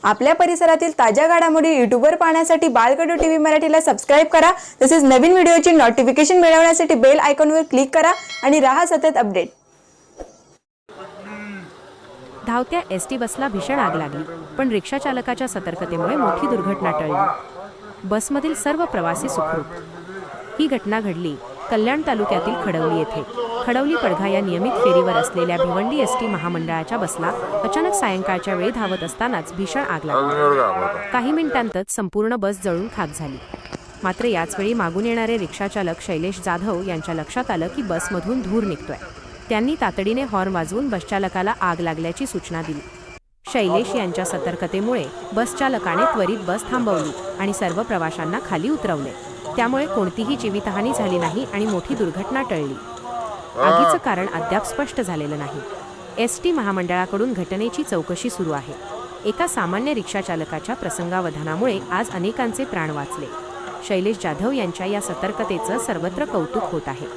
आपल्या परिसरातील ताज्या घडामोडी यूट्यूबवर पाहण्यासाठी बाळकडू टीव्ही मराठीला सबस्क्राईब करा। तसेच नवीन व्हिडिओची नोटिफिकेशन मिळवण्यासाठी बेल आयकॉनवर क्लिक करा आणि राहा सतत अपडेट। धावत्या एसटी बसला भीषण आग लागली, पण रिक्षा चालकाच्या सतर्कतेमुळे मोठी दुर्घटना टळली। बसमधील सर्व प्रवासी सुखरूप। ही घटना घडली कल्याण तालुक्यातील खडवली येथे। खडवली पडघा या नियमित फेरीवर असलेल्या भिवंडी एसटी महामंडळाच्या बसला अचानक सायंकाळच्या वेळी धावत असतानाच भीषण आग लागली। काही मिनिटांतच संपूर्ण बस जळून खाक झाली। मात्र याच वेळी मागून येणारे रिक्षाचालक शैलेश जाधव यांच्या लक्षात आलं की बसमधून धूर निघतोय। त्यांनी तातडीने हॉर्न वाजवून बसचालकाला आग लागल्याची सूचना दिली। शैलेश यांच्या सतर्कतेमुळे बसचालकाने त्वरित बस थांबवली आणि सर्व प्रवाशांना खाली उतरवले। त्यामुळे कोणतीही जीवितहानी झाली नाही आणि मोठी दुर्घटना टळली। आगीचं कारण अद्याप स्पष्ट झालेलं नाही। एसटी महामंडळाकडून घटनेची चौकशी सुरू आहे। एका सामान्य रिक्षाचालकाच्या प्रसंगावधानामुळे आज अनेकांचे प्राण वाचले। शैलेश जाधव यांच्या या सतर्कतेचं सर्वत्र कौतुक होत आहे।